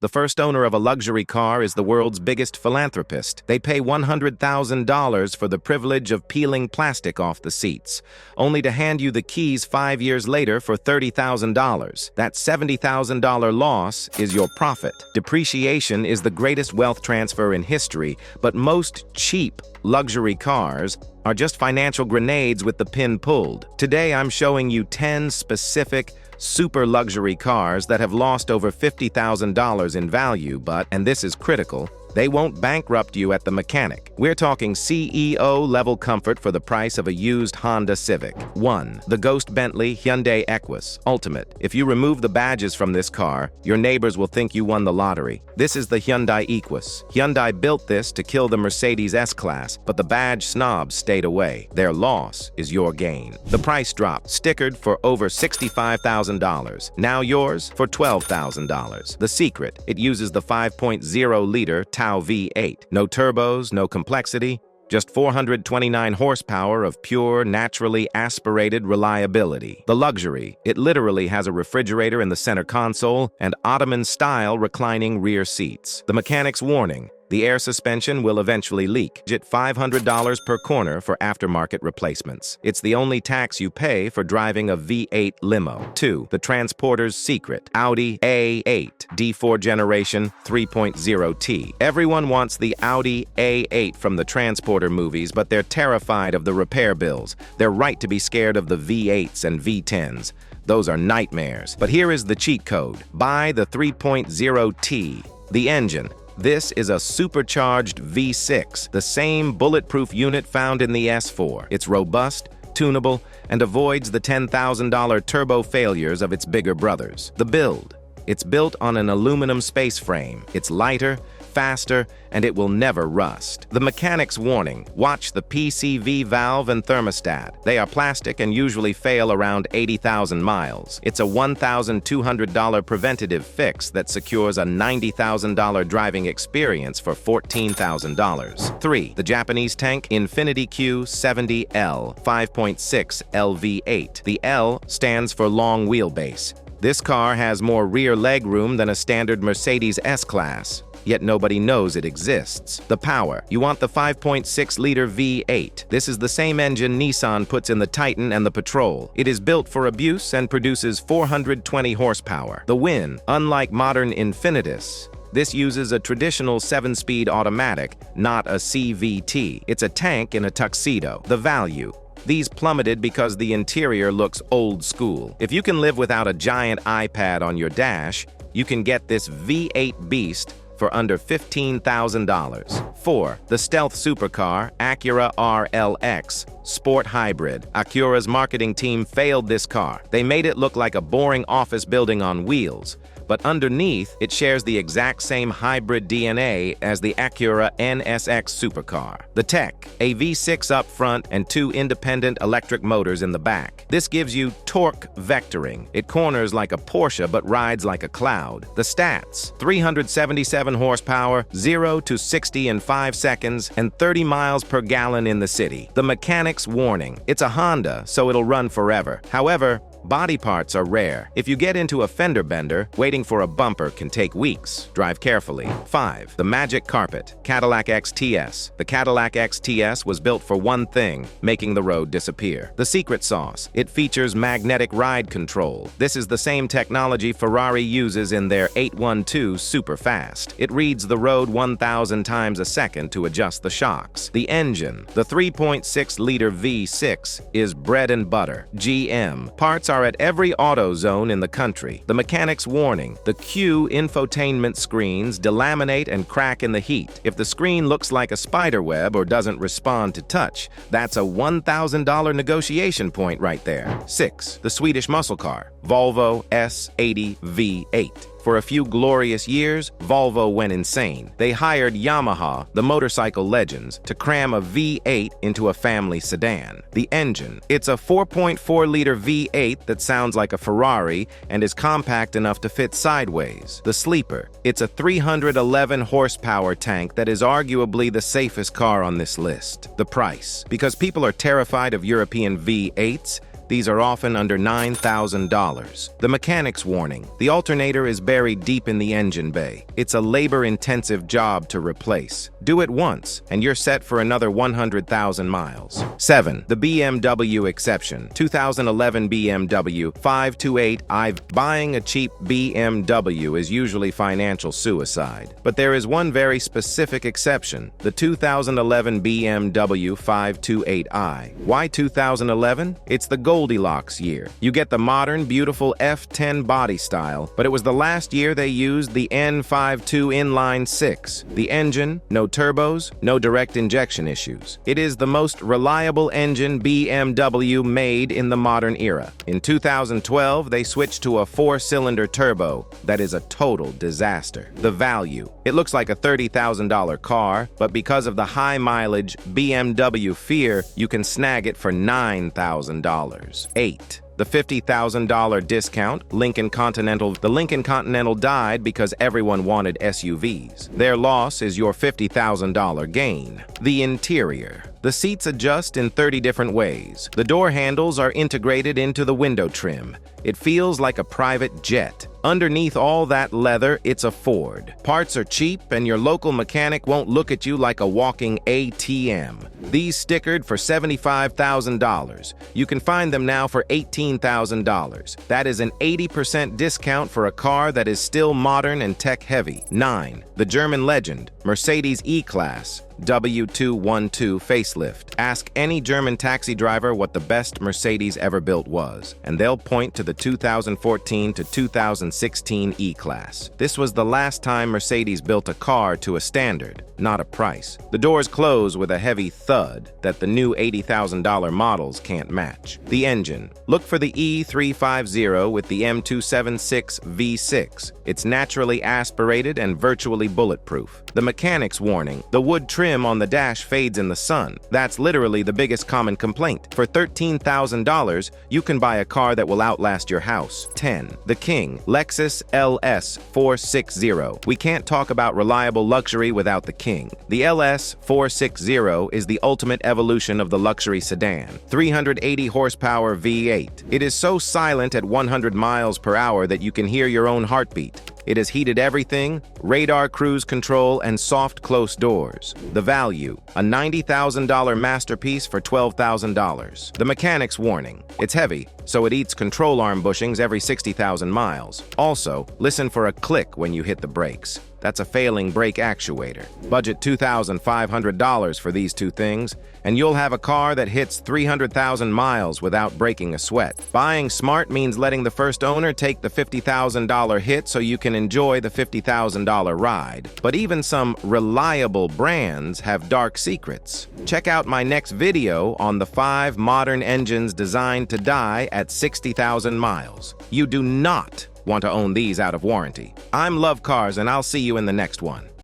The first owner of a luxury car is the world's biggest philanthropist. They pay $100,000 for the privilege of peeling plastic off the seats, only to hand you the keys 5 years later for $30,000. That $70,000 loss is your profit. Depreciation is the greatest wealth transfer in history, but most cheap luxury cars are just financial grenades with the pin pulled. Today, I'm showing you 10 specific super luxury cars that have lost over $50,000 in value, but, and this is critical, they won't bankrupt you at the mechanic. We're talking CEO-level comfort for the price of a used Honda Civic. 1. The Ghost Bentley Hyundai Equus Ultimate. If you remove the badges from this car, your neighbors will think you won the lottery. This is the Hyundai Equus. Hyundai built this to kill the Mercedes S-Class, but the badge snobs stayed away. Their loss is your gain. The price drop, stickered for over $65,000. Now yours for $12,000. The secret, it uses the 5.0-liter V8. No turbos, no complexity, just 429 horsepower of pure, naturally aspirated reliability. The luxury, it literally has a refrigerator in the center console and Ottoman-style reclining rear seats. The mechanic's warning, the air suspension will eventually leak. At $500 per corner for aftermarket replacements. It's the only tax you pay for driving a V8 limo. 2. The transporter's secret. Audi A8 D4 generation 3.0T. Everyone wants the Audi A8 from the transporter movies, but they're terrified of the repair bills. They're right to be scared of the V8s and V10s. Those are nightmares. But here is the cheat code. Buy the 3.0T. The engine. This is a supercharged V6, the same bulletproof unit found in the S4. It's robust, tunable, and avoids the $10,000 turbo failures of its bigger brothers. The build. It's built on an aluminum space frame. It's lighter, faster, and it will never rust. The mechanic's warning, watch the PCV valve and thermostat. They are plastic and usually fail around 80,000 miles. It's a $1,200 preventative fix that secures a $90,000 driving experience for $14,000. 3. The Japanese tank Infiniti Q70L 5.6 LV8. The L stands for long wheelbase. This car has more rear leg room than a standard Mercedes S-Class, yet nobody knows it exists. The power. You want the 5.6-liter V8. This is the same engine Nissan puts in the Titan and the Patrol. It is built for abuse and produces 420 horsepower. The win. Unlike modern Infinitis, this uses a traditional 7-speed automatic, not a CVT. It's a tank in a tuxedo. The value. These plummeted because the interior looks old school. If you can live without a giant iPad on your dash, you can get this V8 beast for under $15,000. 4. The stealth supercar, Acura RLX Sport Hybrid. Acura's marketing team failed this car. They made it look like a boring office building on wheels, but underneath, it shares the exact same hybrid DNA as the Acura NSX supercar. The tech, a V6 up front and 2 independent electric motors in the back. This gives you torque vectoring. It corners like a Porsche but rides like a cloud. The stats, 377 horsepower, 0 to 60 in 5 seconds, and 30 miles per gallon in the city. The mechanic's warning, it's a Honda, so it'll run forever. However, body parts are rare. If you get into a fender bender, waiting for a bumper can take weeks. Drive carefully. 5. The Magic Carpet, Cadillac XTS. The Cadillac XTS was built for one thing, making the road disappear. The secret sauce, it features magnetic ride control. This is the same technology Ferrari uses in their 812 Superfast. It reads the road 1,000 times a second to adjust the shocks. The engine, the 3.6-liter V6, is bread and butter. GM. Parts are at every AutoZone in the country. The mechanic's warning, the Q infotainment screens delaminate and crack in the heat. If the screen looks like a spider web or doesn't respond to touch, that's a $1,000 negotiation point right there. 6. The Swedish muscle car, Volvo S80 V8. For a few glorious years, Volvo went insane. They hired Yamaha, the motorcycle legends, to cram a V8 into a family sedan. The engine. It's a 4.4-liter V8 that sounds like a Ferrari and is compact enough to fit sideways. The sleeper. It's a 311 horsepower tank that is arguably the safest car on this list. The price. Because people are terrified of European V8s, These are often under $9,000. The mechanic's warning. The alternator is buried deep in the engine bay. It's a labor-intensive job to replace. Do it once, and you're set for another 100,000 miles. 7. The BMW exception. 2011 BMW 528i. Buying a cheap BMW is usually financial suicide. But there is one very specific exception. The 2011 BMW 528i. Why 2011? It's the Goldilocks year. You get the modern, beautiful F10 body style, but it was the last year they used the N52 inline 6. The engine, no turbos, no direct injection issues. It is the most reliable engine BMW made in the modern era. In 2012, they switched to a 4-cylinder turbo. That is a total disaster. The value. It looks like a $30,000 car, but because of the high mileage BMW fear, you can snag it for $9,000. 8. The $50,000 discount, Lincoln Continental. The Lincoln Continental died because everyone wanted SUVs. Their loss is your $50,000 gain. The interior. The seats adjust in 30 different ways. The door handles are integrated into the window trim. It feels like a private jet. Underneath all that leather, it's a Ford. Parts are cheap, and your local mechanic won't look at you like a walking ATM. These stickered for $75,000. You can find them now for $18,000. That is an 80% discount for a car that is still modern and tech-heavy. 9. The German legend, Mercedes E-Class. W212 facelift. Ask any German taxi driver what the best Mercedes ever built was, and they'll point to the 2014 to 2016 E-Class. This was the last time Mercedes built a car to a standard, not a price. The doors close with a heavy thud that the new $80,000 models can't match. The engine. Look for the E350 with the M276 V6. It's naturally aspirated and virtually bulletproof. The mechanic's warning. The wood trim on the dash fades in the sun. That's literally the biggest common complaint. For $13,000, you can buy a car that will outlast your house. 10. The King, Lexus LS 460. We can't talk about reliable luxury without the King. The LS 460 is the ultimate evolution of the luxury sedan. 380 horsepower V8. It is so silent at 100 miles per hour that you can hear your own heartbeat. It has heated everything, radar cruise control, and soft close doors. The value, a $90,000 masterpiece for $12,000. The mechanic's warning. It's heavy, so it eats control arm bushings every 60,000 miles. Also, listen for a click when you hit the brakes. That's a failing brake actuator. Budget $2,500 for these two things, and you'll have a car that hits 300,000 miles without breaking a sweat. Buying smart means letting the first owner take the $50,000 hit so you can enjoy the $50,000 ride. But even some reliable brands have dark secrets. Check out my next video on the 5 modern engines designed to die at 60,000 miles. You do not want to own these out of warranty. I'm iLuvCars, and I'll see you in the next one.